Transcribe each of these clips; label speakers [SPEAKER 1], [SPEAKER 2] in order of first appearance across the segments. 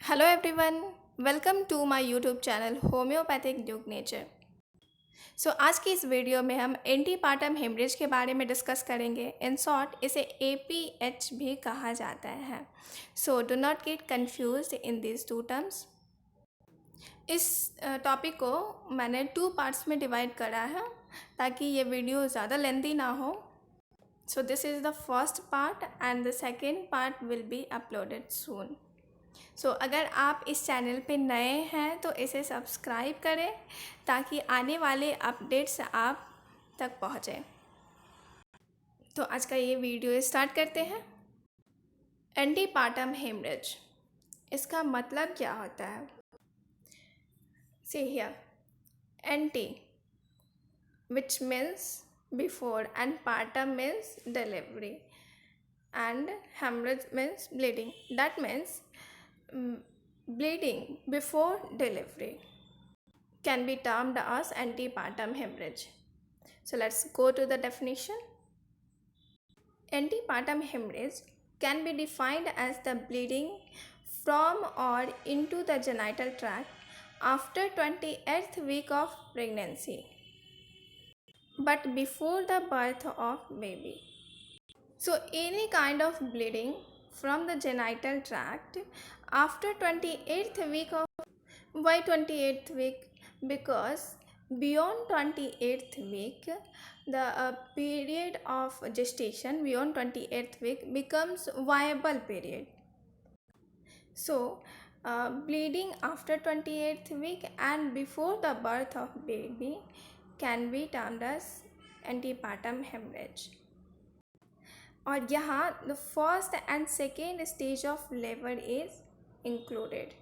[SPEAKER 1] Hello everyone, welcome to my YouTube channel homeopathic योग nature. आज की इस वीडियो में हम एंटीपार्टम हेमरेज के बारे में डिस्कस करेंगे। इन शॉर्ट इसे APH भी कहा जाता है। Do not get confused in this two terms. इस टॉपिक को मैंने टू पार्ट्स में डिवाइड करा है ताकि ये वीडियो ज़्यादा लेंथी ना हो। This is the first part and the second part will be uploaded soon. अगर आप इस चैनल पे नए हैं तो इसे सब्सक्राइब करें ताकि आने वाले अपडेट्स आप तक पहुँचें। तो आज का ये वीडियो स्टार्ट करते हैं। एंटीपार्टम हेमरेज, इसका मतलब क्या होता है? See here, anti which means before and partum means delivery and hemorrhage means bleeding. That means bleeding before delivery can be termed as antepartum hemorrhage. So let's go to the definition. Antepartum hemorrhage can be defined as the bleeding from or into the genital tract after 28th week of pregnancy, but before the birth of baby. So any kind of bleeding from the genital tract after 28th week of, why 28th week? Because beyond 28th week the period of gestation beyond 28th week becomes viable period. Bleeding after 28th week and before the birth of baby can be termed as antepartum hemorrhage. और यहाँ the first and second stage of labour is included.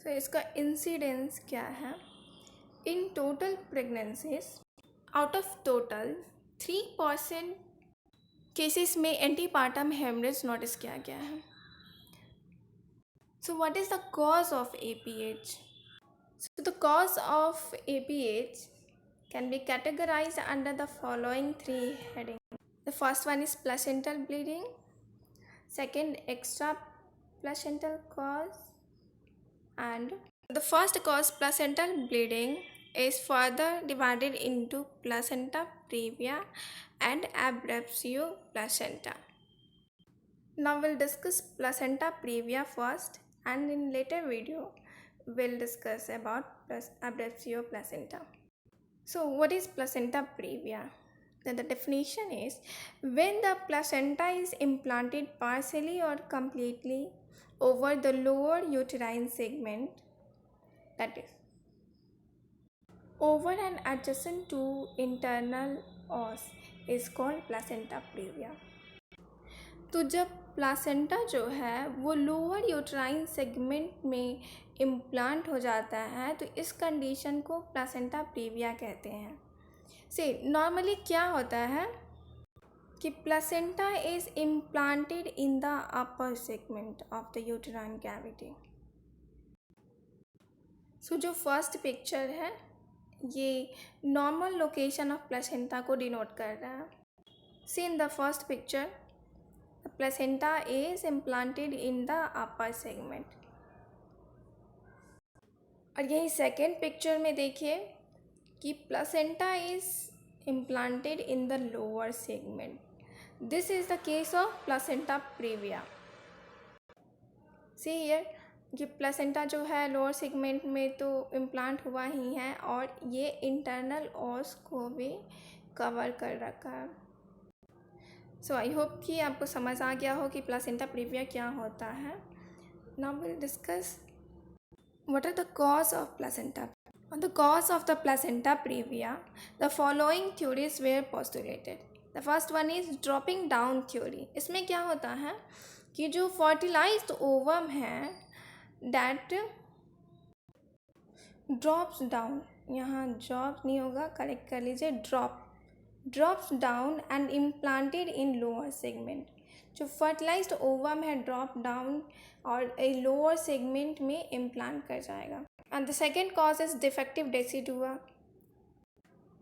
[SPEAKER 1] इसका incidence क्या है? In total pregnancies, out of total 3% cases में antepartum haemorrhage notice किया गया है। What is the cause of APH? The cause of APH can be categorized under the following three headings. The first one is placental bleeding, second extra placental cause, and the first cause, placental bleeding, is further divided into placenta previa and abruptio placenta. Now we'll discuss placenta previa first, and in later video we'll discuss about abruptio placenta. What is placenta previa? Then the definition is when the placenta is implanted partially or completely over the lower uterine segment, that is over and adjacent to internal os, is called placenta previa. तो जब placenta जो है वो lower uterine segment में implant हो जाता है तो इस कंडीशन को प्लासेंटा प्रीविया कहते हैं। नॉर्मली क्या होता है कि placenta is implanted in the upper segment of the uterine cavity. जो फर्स्ट पिक्चर है ये नॉर्मल लोकेशन ऑफ प्लासेंटा को डिनोट कर रहा है। In the first picture placenta is implanted in the upper segment। और यही सेकेंड पिक्चर में देखिए कि placenta is implanted in the lower segment। This is the case of placenta previa। See here कि placenta जो है लोअर सेगमेंट में तो इम्प्लांट हुआ ही है और ये इंटरनल ऑस को भी कवर कर रखा है। आई होप कि आपको समझ आ गया हो कि प्लासेंटा प्रीविया क्या होता है। Now will discuss what are the cause of placenta. On the cause of the placenta previa, the following theories were postulated. The first one is dropping down theory। इसमें क्या होता है कि जो fertilized ovum है that drops down, यहाँ drop नहीं होगा, करेक्ट कर लीजिए, drops down and implanted in lower segment। जो fertilized ovum है drop down और a lower segment में implant कर जाएगा। And the second cause is defective decidua।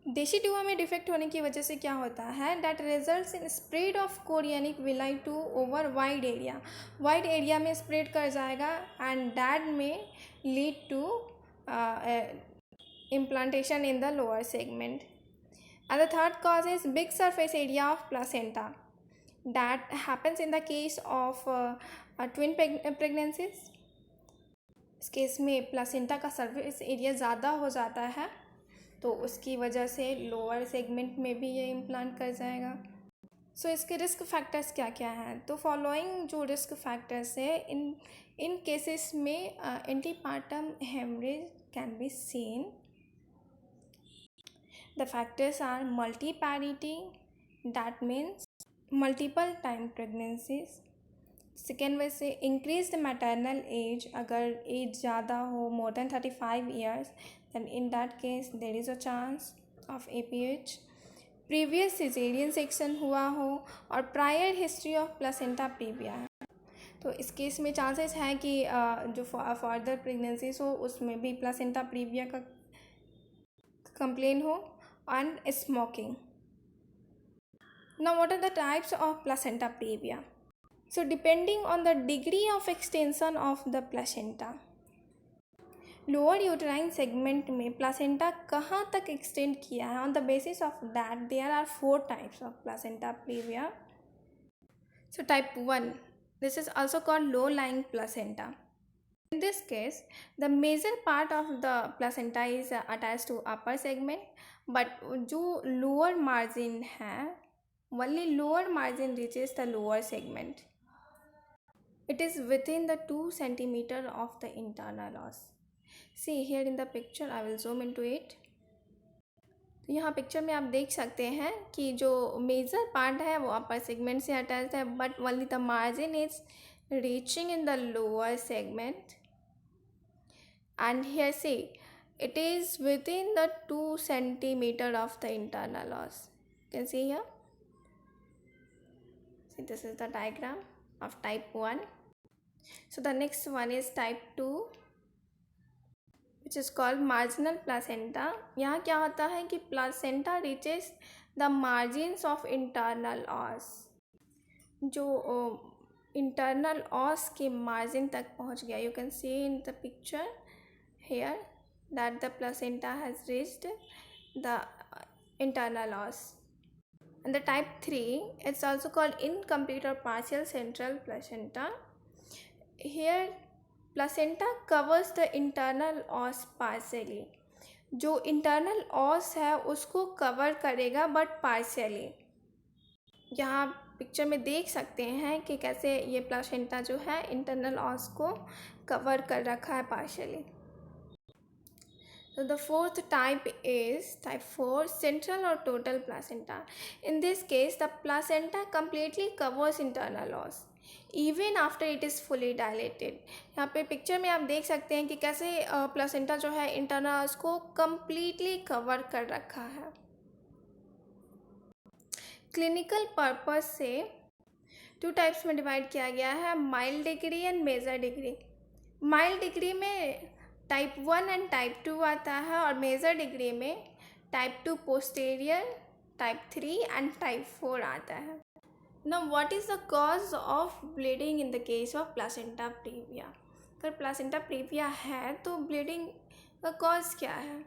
[SPEAKER 1] देशी चूहा में डिफेक्ट होने की वजह से क्या होता है, that results in spread of chorionic villi to over wide area में स्प्रेड कर जाएगा एंड दैट में lead to implantation in the lower segment. And the third cause is big surface area of placenta. That happens in the case of twin pregnancies. इस case में placenta का surface area ज़्यादा हो जाता है, तो उसकी वजह से लोअर सेगमेंट में भी ये इम्प्लांट कर जाएगा. सो इसके रिस्क फैक्टर्स क्या क्या हैं, तो फॉलोइंग जो रिस्क फैक्टर्स है इन केसेस में antepartum haemorrhage can be seen. The factors are multiparity, that means multiple time pregnancies. Second way से इंक्रीज मैटरनल एज, अगर एज ज़्यादा हो more than 35 years then in that case there is a chance of APH. Previous caesarean section हुआ हो और prior history of placenta previa है, तो इस केस में चांसेस हैं कि जो फर्दर प्रेगनेंसीज हो उसमें भी प्लासेंटा प्रीविया का कंप्लेन हो. And smoking. Now what are the types of placenta previa? So depending on the degree of extension of the placenta, lower uterine segment में प्लासेंटा कहाँ तक एक्सटेंड किया है, on the basis of that there are 4 types of placenta previa. So type 1, this is also called low lying placenta. In this case, the major part of the placenta is attached to upper segment, but जो lower margin है, only lower margin reaches the lower segment. It is within the 2 centimeter of the internal os. See here in the picture, I will zoom into it. तो यहाँ picture में आप देख सकते हैं कि जो मेजर पार्ट है वो अपर सेगमेंट से अटैच है, but only the margin is reaching in the lower segment. And here see, it is within the 2 centimeter of the internal os. You can see here. See, this is the diagram of type 1. So the next one is type 2, which is called marginal placenta. यहाँ क्या होता है कि placenta reaches the margins of internal os. जो internal os के margin तक पहुँच गया. You can see in the picture here that the placenta has reached the internal os. And the type 3, it's also called incomplete or partial central placenta. Here placenta covers the internal os partially. जो internal os है उसको cover करेगा but partially. यहाँ picture में देख सकते हैं कि कैसे ये प्लासेंटा जो है इंटरनल ऑस को कवर कर रखा है partially. So the fourth type is type 4, central or total placenta. In this case, the placenta completely covers internal os even after it is fully dilated. यहाँ पे पिक्चर में आप देख सकते हैं कि कैसे प्लासेंटा जो है इंटरनल os को completely कवर कर रखा है. क्लिनिकल पर्पस से 2 टाइप्स में डिवाइड किया गया है, mild degree and major degree. Mild degree में टाइप 1 एंड टाइप 2 आता है और मेजर डिग्री में type 2 posterior, type 3 and type 4 आता है. Now what is the cause of bleeding in the case of placenta previa. अगर प्लासेंटा प्रीविया है तो ब्लीडिंग का कॉज क्या है.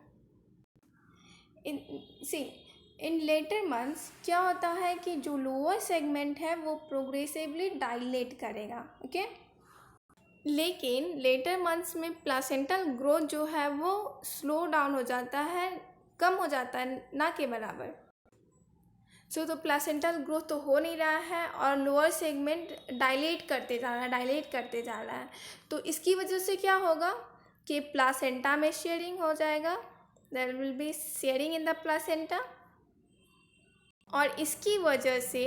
[SPEAKER 1] इन लेटर मंथ्स क्या होता है कि जो लोअर सेगमेंट है वो प्रोग्रेसिवली डायलेट करेगा. ओके लेकिन लेटर मंथ्स में प्लासेंटल ग्रोथ जो है वो स्लो डाउन हो जाता है, कम हो जाता है, ना के बराबर. तो प्लासेंटल ग्रोथ तो हो नहीं रहा है और लोअर सेगमेंट डायलेट करते जा रहा है. तो इसकी वजह से क्या होगा कि प्लासेंटा में शेयरिंग हो जाएगा, there will be sharing in the placenta, और इसकी वजह से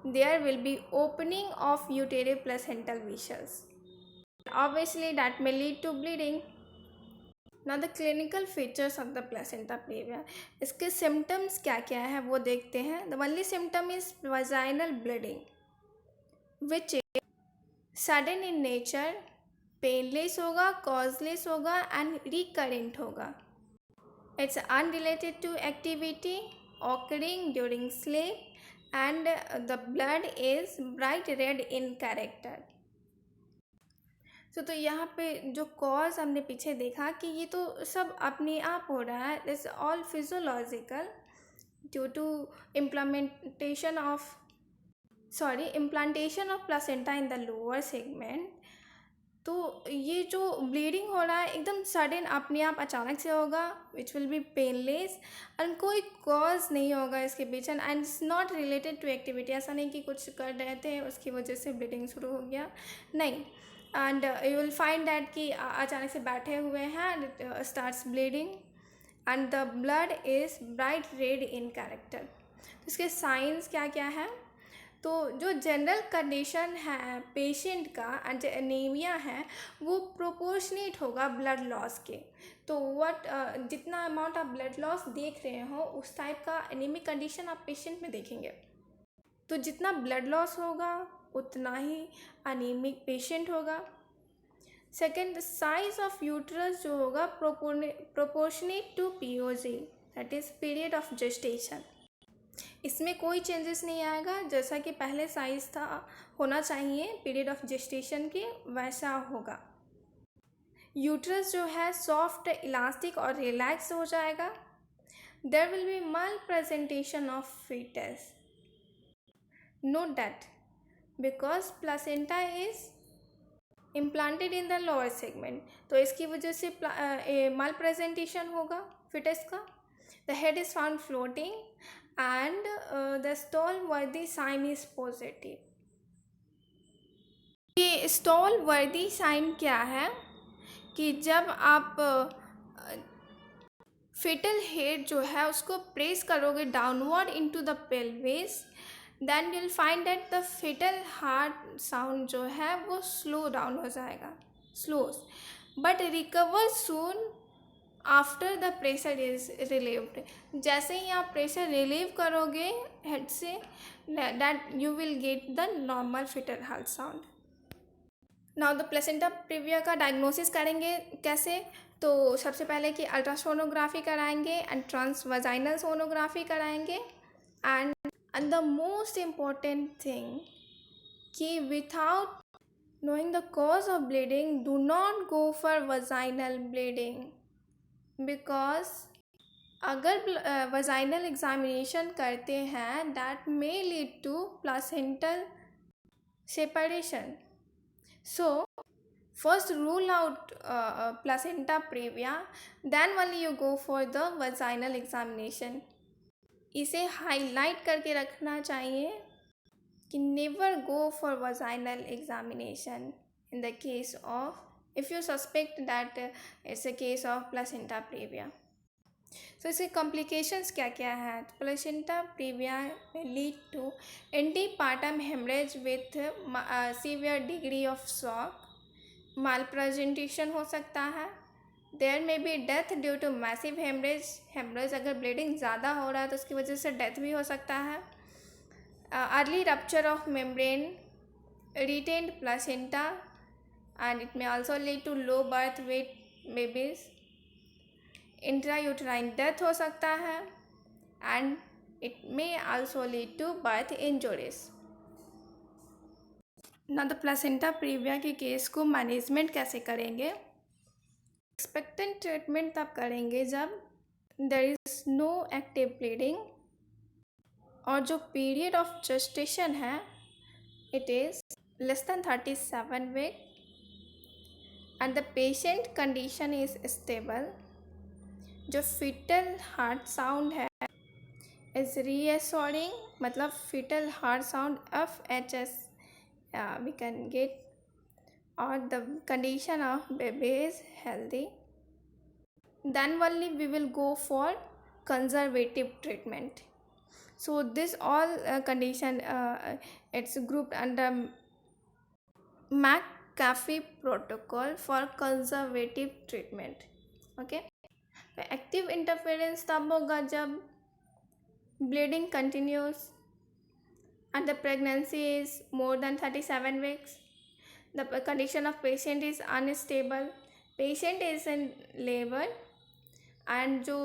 [SPEAKER 1] there will be opening of uterine placental vessels. Obviously that may lead to bleeding. Now the clinical features of the placenta previa. इसके symptoms क्या क्या है वो देखते हैं. The only symptom is vaginal bleeding, which is sudden in nature, painless होगा, causeless होगा and recurrent होगा. It's unrelated to activity occurring during sleep, and the blood is bright red in character. तो यहाँ पे जो कॉज हमने पीछे देखा कि ये तो सब अपने आप हो रहा है, it's all physiological due to implantation of placenta in the lower segment. तो ये जो ब्लीडिंग हो रहा है एकदम सडन अपने आप अचानक से होगा, which will be painless, and कोई कॉज नहीं होगा इसके पीछे, and it's not related to activity. ऐसा नहीं कि कुछ कर रहे थे उसकी वजह से ब्लीडिंग शुरू हो गया, नहीं. And you will find that कि अचानक से बैठे हुए हैं and starts bleeding and the blood is bright red in character. इसके साइंस क्या क्या है? तो जो जनरल कंडीशन है पेशेंट का एंड जो एनीमिया है वो प्रोपोर्शनेट होगा ब्लड लॉस के. तो जितना अमाउंट आप ब्लड लॉस देख रहे हो उस टाइप का एनीमिक कंडीशन आप पेशेंट में देखेंगे. तो जितना ब्लड लॉस होगा उतना ही एनीमिक पेशेंट होगा. सेकेंड, साइज ऑफ यूट्रस जो होगा proportionate to POG, that is period of gestation. इसमें कोई चेंजेस नहीं आएगा, जैसा कि पहले साइज था होना चाहिए पीरियड ऑफ जेस्टेशन के वैसा होगा. यूट्रस जो है सॉफ्ट, इलास्टिक और रिलैक्स हो जाएगा. There will be malpresentation of fetus. Note that because placenta is implanted in the lower segment, तो इसकी वजह से मल प्रेजेंटेशन होगा फिटस का. The head is found floating and the stall worthy sign is positive. ये stall worthy sign क्या है कि जब आप fetal head जो है उसको प्रेस करोगे downward into the pelvis, then you will find that the fetal heart sound जो है वो स्लो डाउन हो जाएगा, slows, but recover soon after the pressure is relieved. जैसे ही आप प्रेशर रिलीव करोगे हेड से, that you will get the normal fetal heart sound. Now the placenta previa का डायग्नोसिस करेंगे कैसे? तो सबसे पहले कि अल्ट्रासोनोग्राफी कराएंगे एंड ट्रांसवाजाइनल सोनोग्राफी कराएंगे. And the most important thing कि without knowing the cause of bleeding, do not go for vaginal bleeding. Because अगर वजाइनल एग्जामिनेशन करते हैं that may lead to placental separation. So first rule out placenta previa, then only you go for the vaginal examination. इसे highlight करके रखना चाहिए कि never go for vaginal examination in the case of if you suspect that it's a case of placenta previa. So इसके complications क्या क्या है? Placenta previa may lead to antepartum hemorrhage with severe degree of shock. Malpresentation हो सकता है. There may be death due to massive hemorrhage अगर bleeding ज़्यादा हो रहा है तो उसकी वजह से death भी हो सकता है. Early rupture of membrane, retained placenta, and it may also lead to low birth weight babies. Intrauterine death हो सकता है and it may also lead to birth injuries. Now the placenta previa के case को management कैसे करेंगे? Expectant treatment तब करेंगे जब there is no active bleeding और जो पीरियड ऑफ जेस्टेशन है it is less than 37 weeks and the patient condition is stable. जो fetal heart sound है is reassuring, मतलब fetal heart sound FHS we can get, or the condition of baby is healthy, then only we will go for conservative treatment. So this all condition it's grouped under McAfee protocol for conservative treatment. Okay, active interference तब होगा जब bleeding continues and the pregnancy is more than 37 weeks. The condition of patient is unstable. Patient is in labor and जो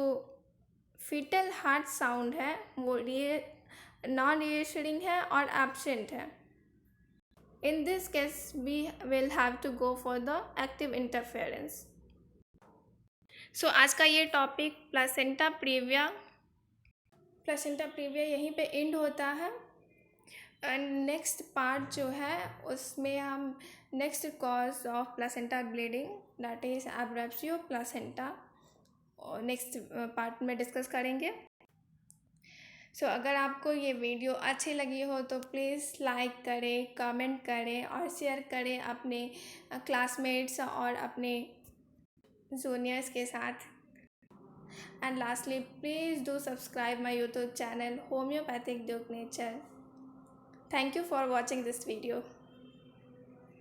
[SPEAKER 1] fetal heart sound है वो non reassuring है और absent है। In this case we will have to go for the active interference. So आज का ये topic placenta previa यहीं पे एंड होता है। एंड नेक्स्ट पार्ट जो है उसमें हम next cause of placenta bleeding that is abruptio placenta और नेक्स्ट पार्ट में डिस्कस करेंगे। सो अगर आपको ये वीडियो अच्छी लगी हो तो प्लीज़ लाइक करें, कमेंट करें और शेयर करें अपने क्लासमेट्स और अपने जूनियर्स के साथ। And lastly please do subscribe my YouTube channel homeopathic Duke nature. Thank you for watching this video.